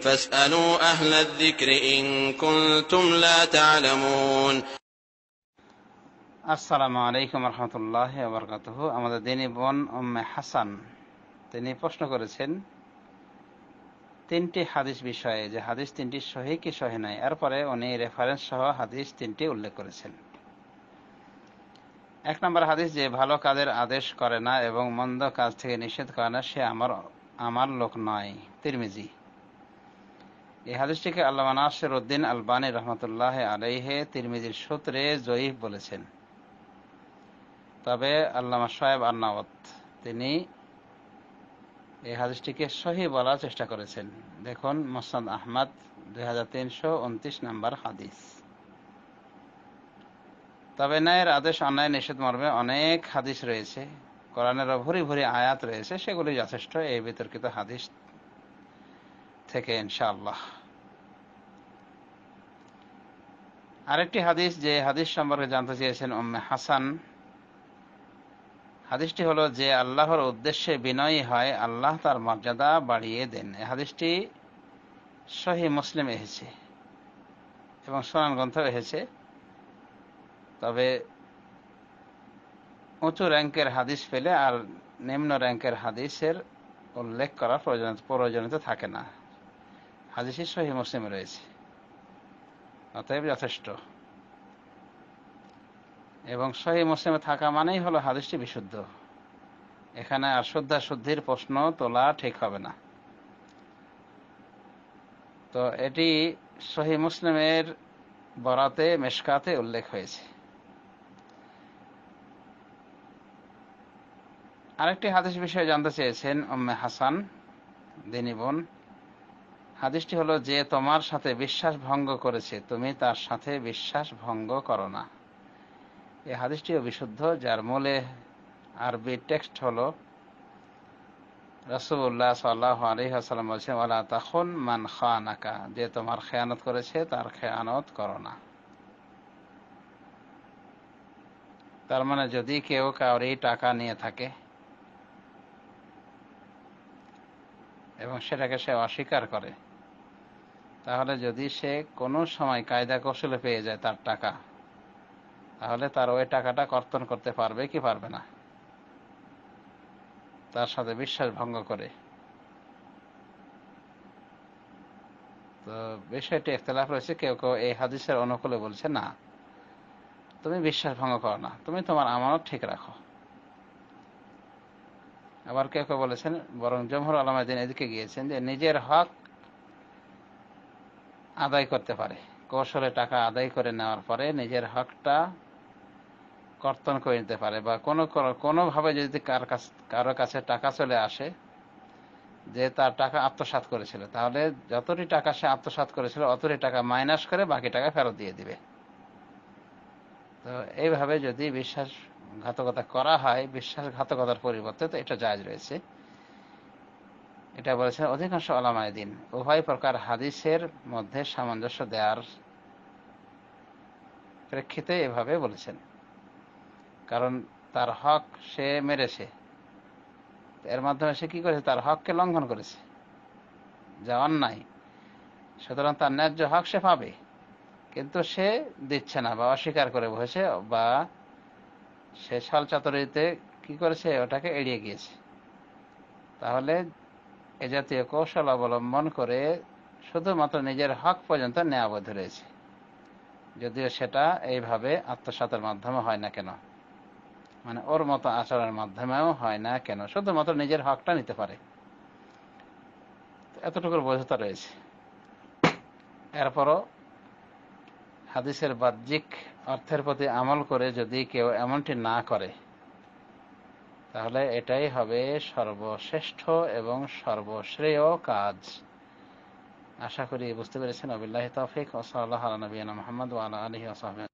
فاسألوا أهل الذكر إن كنتم لا تعلمون. আসসালামু আলাইকুম রহমতুল্লাহ বারাকাতুহু। আমাদের দিনী বোন উম্মে হাসান তিনি প্রশ্ন করেছেন তিনটি হাদিস বিষয়ে, যে হাদিস তিনটি সহিহ কি সহিহ নয়। এরপরে উনি রেফারেন্স সহ হাদিস তিনটি উল্লেখ করেছেন। 1 নম্বর হাদিস, যে ভালো কাজের আদেশ করে না এবং মন্দ কাজ থেকে নিষেধ করে না সে আমার লোক নয়, তিরমিজি। এই হাদিসটিকে আল্লামা নাসির উদ্দিন আলবানী রহমতুল্লাহ আলাইহে তিরমিজির সূত্রে জয়ীফ বলেছেন। তবে আল্লামা শোয়েব আন-নাওয়াত তিনি এই হাদিসটিকে সহিহ বলার চেষ্টা করেছেন। দেখুন মুসনাদ আহমদ 2329 নম্বর হাদিস। তবে ন্যায়ের আদেশ অন্যায় নিষেধ মর্মে অনেক হাদিস রয়েছে, কোরআনেরও ভুরি ভুরি আয়াত রয়েছে, সেগুলি যথেষ্ট এই বিতর্কিত হাদিস থেকে ইনশাআল্লাহ। আরেকটি হাদিস, যে হাদিস সম্পর্কে জানতে চেয়েছেন উম্মে হাসান, হাদিসটি হলো, যে আল্লাহর উদ্দেশ্যে বিনয়ী হয় আল্লাহ তার মর্যাদা বাড়িয়ে দেন। এই হাদিসটি সহিহ মুসলিম এসেছে এবং সুনান গ্রন্থেও এসেছে। তবে উঁচু র্যাঙ্কের হাদিস পেলে আর নিম্ন র্যাঙ্কের হাদিসের উল্লেখ করার প্রয়োজনীয়তা থাকে না। হাদিসই সহিহ মুসলিমে রয়েছে, অতএব যথেষ্ট। এবং সহিহ মুসলিমে থাকা মানেই হলো হাদিসটি বিশুদ্ধ। এখানে আর শুদ্ধাশুদ্ধির প্রশ্ন তোলা ঠিক হবে না। তো এটি সহিহ মুসলিমের বরাতে মেশকাতে উল্লেখ হয়েছে। আরেকটি হাদিস বিষয়ে জানতে চেয়েছেন উম্মে হাসান, দিনী বোন। হাদিসটি হলো, যে তোমার সাথে বিশ্বাস ভঙ্গ করেছে তুমি তার সাথে বিশ্বাস ভঙ্গ করো না। এই হাদিসটিও বিশুদ্ধ, যার মূলে আরবি টেক্সট হলো রাসূলুল্লাহ সাল্লাল্লাহু আলাইহি ওয়াসাল্লাম বলেছেন, ওয়ালা তাখুন মান খানাকা, যে তোমার খেয়ানত করেছে তার খেয়ানত করো না। তার মানে যদি কেউ কাউরি টাকা নিয়ে থাকে এবং সেটাকে সে অস্বীকার করে, তাহলে যদি সে কোনো সময় কায়দা কৌশলে পেয়ে যায় তার টাকা, তাহলে তার ওই টাকাটা কর্তন করতে পারবে কি পারবে না, তার সাথে বিশ্বাস ভঙ্গ করে। তো বিষয়টি ইখতিলাফ রয়েছে। কেউ কেউ এই হাদিসের অনুকূলে বলছে, না, তুমি বিশ্বাস ভঙ্গ করো না, তুমি তোমার আমানত ঠিক রাখো। আবার কেউ কেউ বলেছেন, বরং জমহুর উলামায়ে দ্বীন এদিকে গিয়েছেন, যে নিজের হক আদায় করতে পারে, কৌশলে টাকা আদায় করে নেওয়ার পরে নিজের হকটা কর্তন করে নিতে পারে, বা কোনোভাবে যদি কারো কাছে টাকা চলে আসে যে তার টাকা আত্মসাৎ করেছিল, তাহলে যতটি টাকা সে আত্মসাৎ করেছিল অতটি টাকা মাইনাস করে বাকি টাকা ফেরত দিয়ে দিবে। তো এইভাবে যদি বিশ্বাসঘাতকতা করা হয়, বিশ্বাসঘাতকতার পরিবর্তে, তো এটা জায়েজ রয়েছে। এটা বলেছেন অধিকাংশ উলামায়ে দ্বীন। উভয় প্রকার হাদিসের মধ্যে সামঞ্জস্য দেওয়ার প্রেক্ষিতে এভাবে বলেছেন, কারণ তার হক সে মেরেছে, এর মাধ্যমে সে কি করেছে, তার হককে লঙ্ঘন করেছে, যা অন্যায়। সুতরাং তার ন্যায্য হক সে পাবে, কিন্তু সে দিচ্ছে না বা অস্বীকার করে বসেছে, বা সে ছলচাতুরিতে কি করেছে, ওটাকে এড়িয়ে গিয়েছে। তাহলে এ জাতীয় কৌশল অবলম্বন করে শুধুমাত্র নিজের হক পর্যন্ত নেয়াবদ্ধ রয়েছে, যদিও সেটা এইভাবে আত্মসাতের মাধ্যমে হয় না কেন, মানে ওর মতো আচরণের মাধ্যমেও হয় না কেন, শুধুমাত্র নিজের হকটা নিতে পারে। এতটুকুর বৈধতা রয়েছে। এরপরও হাদিসের বাহ্যিক অর্থের প্রতি আমল করে যদি কেউ এমনটি না করে, তাহলে এটাই হবে সর্বশ্রেষ্ঠ এবং সর্বশ্রেয় কাজ। আশা করি বুঝতে পেরেছেন। ওয়াবিল্লাহি তাওফিক ওয়া সাল্লাল্লাহু আলা নবিয়িনা মুহাম্মদ ওয়া আলা আলিহি ওয়া সাহবিহি।